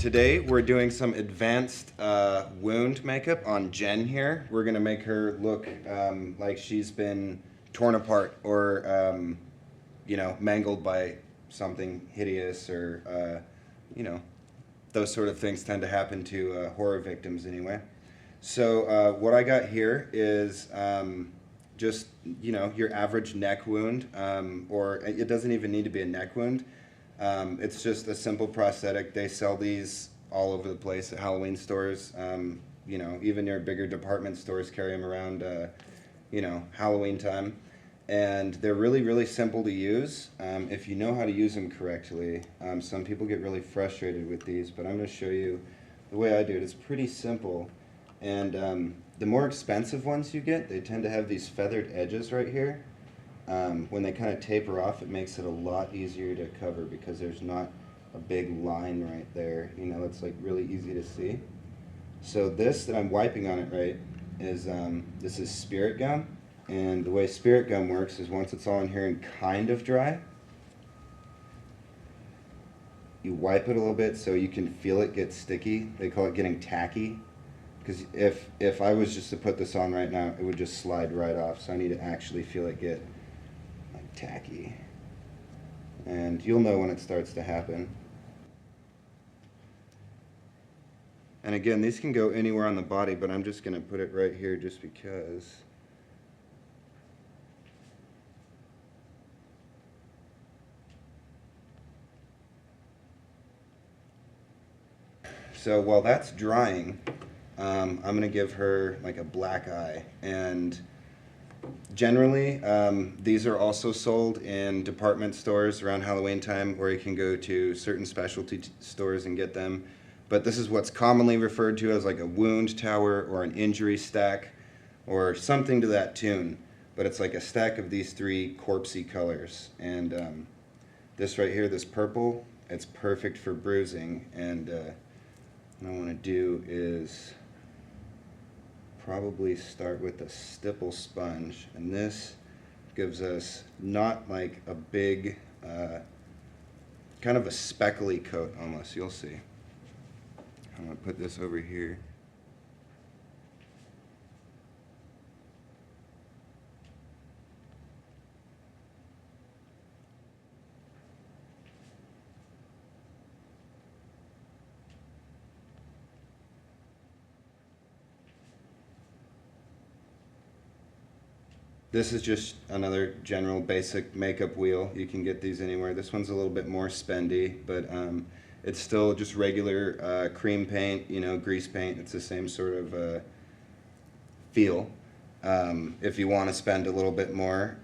Today we're doing some advanced wound makeup on Jen here. We're gonna make her look like she's been torn apart or mangled by something hideous or those sort of things tend to happen to horror victims anyway. So what I got here is just your average neck wound, or it doesn't even need to be a neck wound. It's just a simple prosthetic. They sell these all over the place at Halloween stores. Even your bigger department stores carry them around, Halloween time. And they're really, really simple to use if you know how to use them correctly. Some people get really frustrated with these, but I'm going to show you the way I do it. It's pretty simple. And the more expensive ones you get, they tend to have these feathered edges right here. When they kind of taper off, it makes it a lot easier to cover because there's not a big line right there. It's like really easy to see. So this that I'm wiping on it right is, this is spirit gum. And the way spirit gum works is once it's all in here and kind of dry, you wipe it a little bit so you can feel it get sticky. They call it getting tacky. Because if I was just to put this on right now, it would just slide right off. So I need to actually feel it get like tacky. And you'll know when it starts to happen. And again, these can go anywhere on the body, but I'm just going to put it right here just because. So while that's drying, I'm going to give her like a black eye. And generally, these are also sold in department stores around Halloween time, or you can go to certain specialty stores and get them. But this is what's commonly referred to as like a wound tower or an injury stack or something to that tune. But it's like a stack of these three corpsey colors. And this right here, this purple, it's perfect for bruising. And what I want to do is probably start with a stipple sponge, and this gives us not like a big kind of a speckly coat almost. You'll see. I'm going to put this over here. This is just another general basic makeup wheel. You can get these anywhere. This one's a little bit more spendy, but it's still just regular cream paint, grease paint. It's the same sort of feel. If you want to spend a little bit more,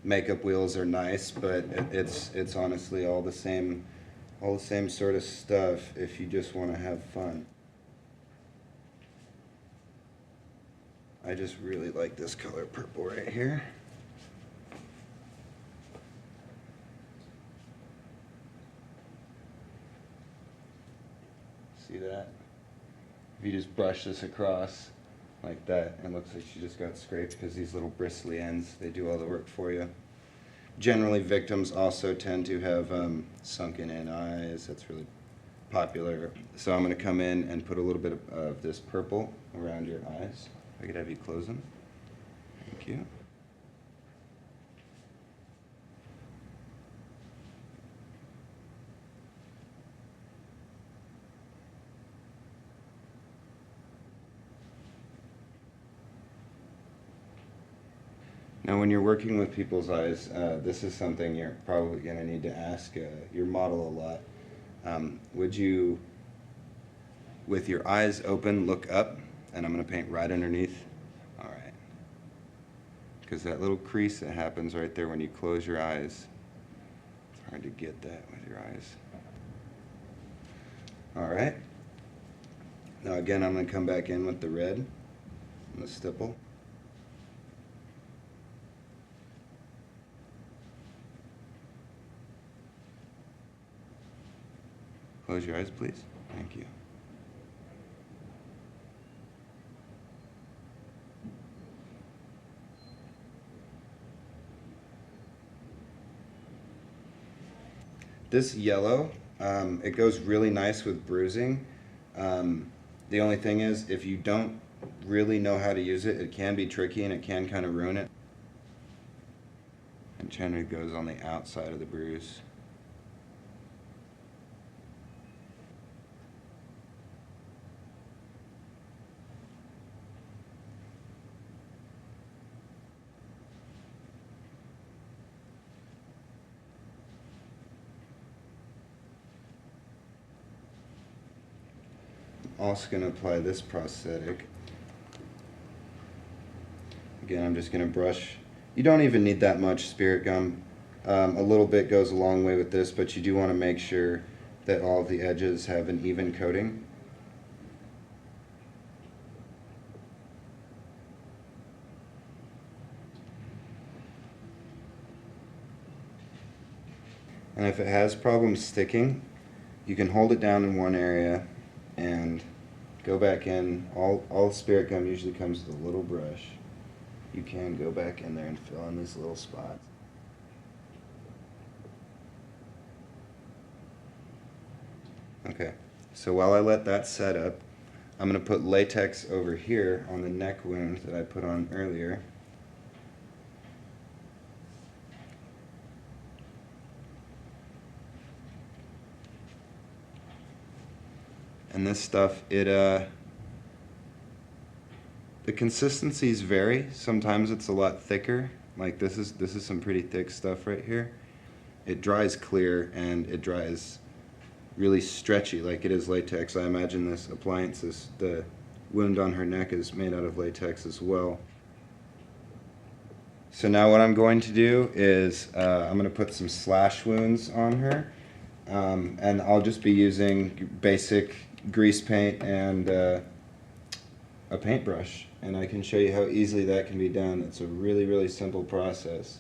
makeup wheels are nice, but it's honestly all the same sort of stuff if you just want to have fun. I just really like this color purple right here. See that? If you just brush this across like that, it looks like she just got scraped because these little bristly ends, they do all the work for you. Generally, victims also tend to have sunken in eyes. That's really popular. So I'm going to come in and put a little bit of this purple around your eyes. I could have you close them. Thank you. Now, when you're working with people's eyes, this is something you're probably going to need to ask your model a lot. Would you, with your eyes open, look up? And I'm going to paint right underneath. All right. Because that little crease that happens right there when you close your eyes, it's hard to get that with your eyes. All right. Now again, I'm going to come back in with the red and the stipple. Close your eyes, please. Thank you. This yellow It goes really nice with bruising. The only thing is, if you don't really know how to use it, it can be tricky and it can kind of ruin it. And generally goes on the outside of the bruise. Also going to apply this prosthetic. Again, I'm just going to brush. You don't even need that much spirit gum. A little bit goes a long way with this, but you do want to make sure that all of the edges have an even coating. And if it has problems sticking, you can hold it down in one area and go back in. All spirit gum usually comes with a little brush. You can go back in there and fill in these little spots. Okay, so while I let that set up, I'm going to put latex over here on the neck wound that I put on earlier. And this stuff, the consistencies vary. Sometimes it's a lot thicker. Like this is some pretty thick stuff right here. It dries clear and it dries really stretchy like it is latex. I imagine this appliance, the wound on her neck is made out of latex as well. So now what I'm going to do is I'm going to put some slash wounds on her. And I'll just be using basic grease paint and a paintbrush, and I can show you how easily that can be done. It's a really, really simple process.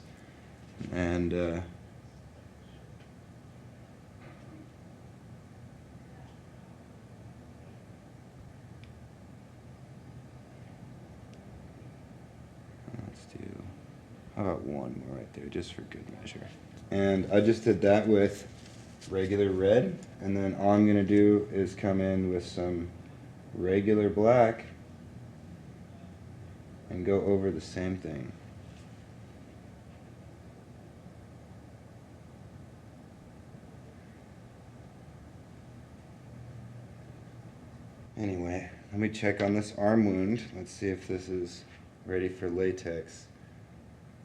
And let's do, how about one more right there, just for good measure. And I just did that with regular red, and then all I'm going to do is come in with some regular black and go over the same thing. Anyway, let me check on this arm wound. Let's see if this is ready for latex.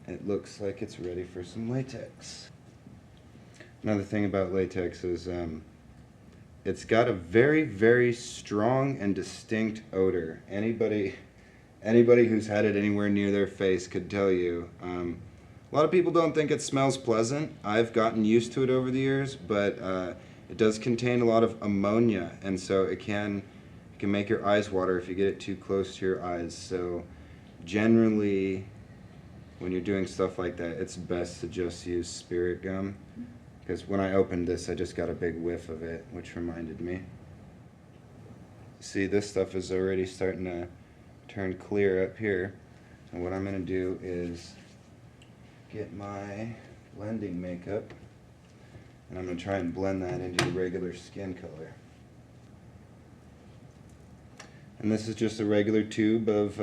It looks like it's ready for some latex. Another thing about latex is it's got a very, very strong and distinct odor. Anybody who's had it anywhere near their face could tell you. A lot of people don't think it smells pleasant. I've gotten used to it over the years, but it does contain a lot of ammonia, and so it can make your eyes water if you get it too close to your eyes. So generally, when you're doing stuff like that, it's best to just use spirit gum. Because when I opened this, I just got a big whiff of it, which reminded me. See, this stuff is already starting to turn clear up here. And what I'm going to do is get my blending makeup, and I'm going to try and blend that into the regular skin color. And this is just a regular tube of,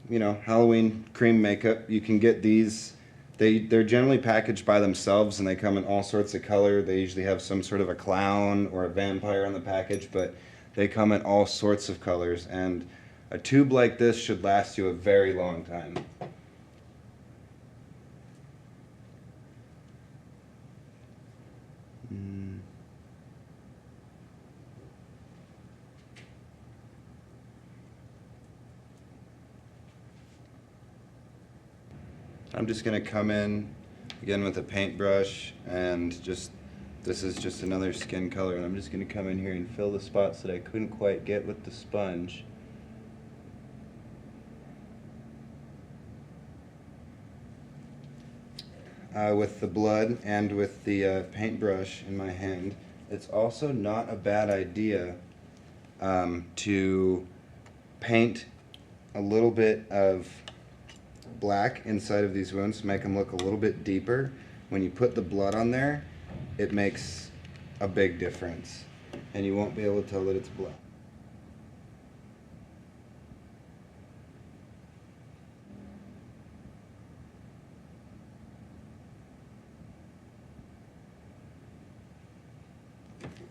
Halloween cream makeup. You can get these. They're generally packaged by themselves, and they come in all sorts of color. They usually have some sort of a clown or a vampire on the package, but they come in all sorts of colors. And a tube like this should last you a very long time. I'm just going to come in again with a paintbrush, and this is just another skin color, and I'm just going to come in here and fill the spots that I couldn't quite get with the sponge. With the blood and with the paintbrush in my hand, it's also not a bad idea to paint a little bit of black inside of these wounds to make them look a little bit deeper. When you put the blood on there, it makes a big difference, and you won't be able to tell that it's blood.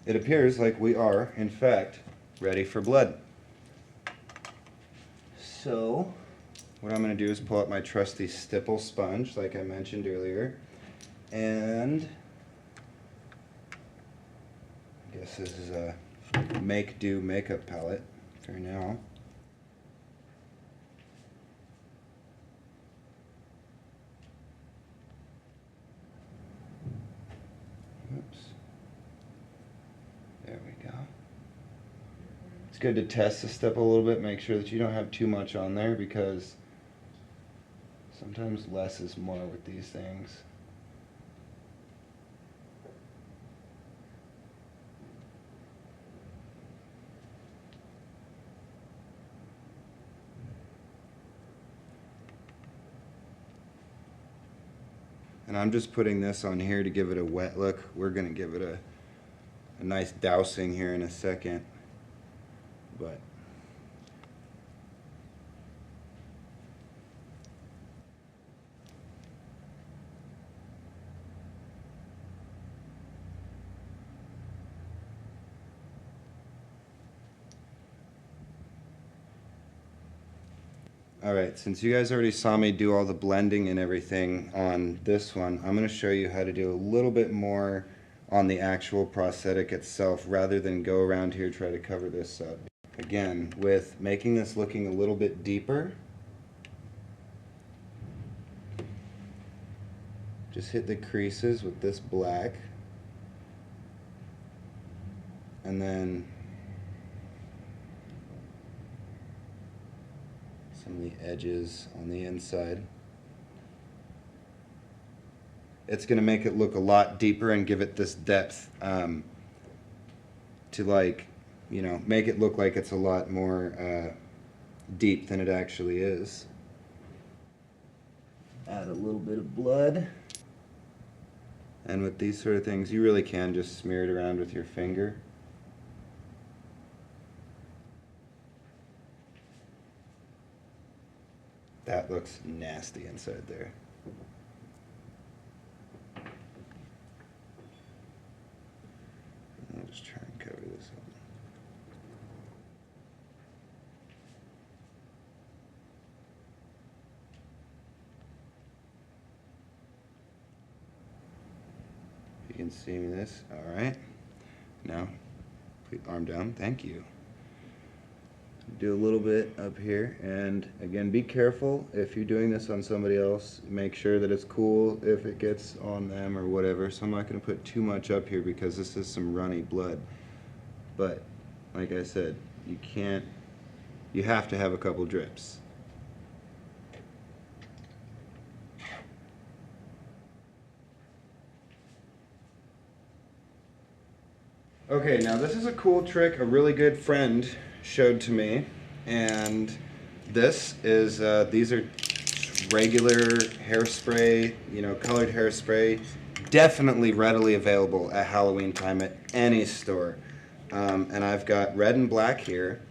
It appears like we are, in fact, ready for blood. So, what I'm going to do is pull out my trusty stipple sponge, like I mentioned earlier, and I guess this is a make-do makeup palette for now. Oops. There we go. It's good to test the stipple a little bit, make sure that you don't have too much on there, because sometimes less is more with these things. And I'm just putting this on here to give it a wet look. We're going to give it a nice dousing here in a second. But alright, since you guys already saw me do all the blending and everything on this one, I'm going to show you how to do a little bit more on the actual prosthetic itself, rather than go around here try to cover this up. Again, with making this looking a little bit deeper, just hit the creases with this black, and then some of the edges on the inside. It's going to make it look a lot deeper and give it this depth to, like, you know, make it look like it's a lot more deep than it actually is. Add a little bit of blood. And with these sort of things, you really can just smear it around with your finger. That looks nasty inside there. I'll just try and cover this up. You can see this. All right. Now, put arm down. Thank you. Do a little bit up here, and again, be careful if you're doing this on somebody else. Make sure that it's cool if it gets on them or whatever. So I'm not going to put too much up here because this is some runny blood. But like I said, you have to have a couple drips. Okay, now this is a cool trick a really good friend showed to me, and this is these are regular hairspray, you know, colored hairspray, definitely readily available at Halloween time at any store. And I've got red and black here,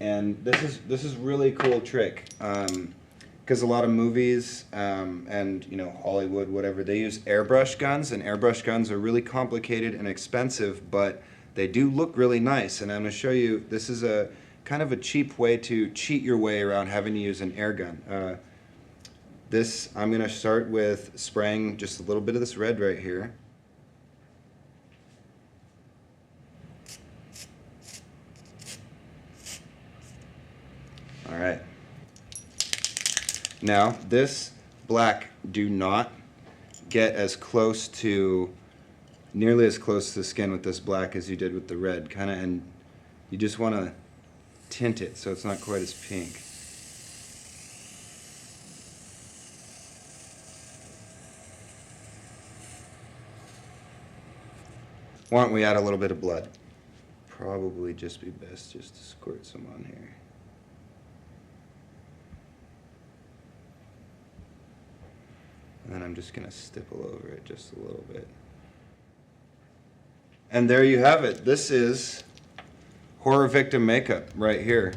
and this is really cool trick, because a lot of movies and, you know, Hollywood, whatever, they use airbrush guns, and airbrush guns are really complicated and expensive, but they do look really nice. And I'm going to show you, this is a kind of a cheap way to cheat your way around having to use an air gun. I'm going to start with spraying just a little bit of this red right here. All right. Now, this black, do not get as close to, nearly as close to the skin with this black as you did with the red, kind of, and you just want to tint it so it's not quite as pink. Why don't we add a little bit of blood? Probably just be best just to squirt some on here. And then I'm just going to stipple over it just a little bit. And there you have it. This is horror victim makeup right here.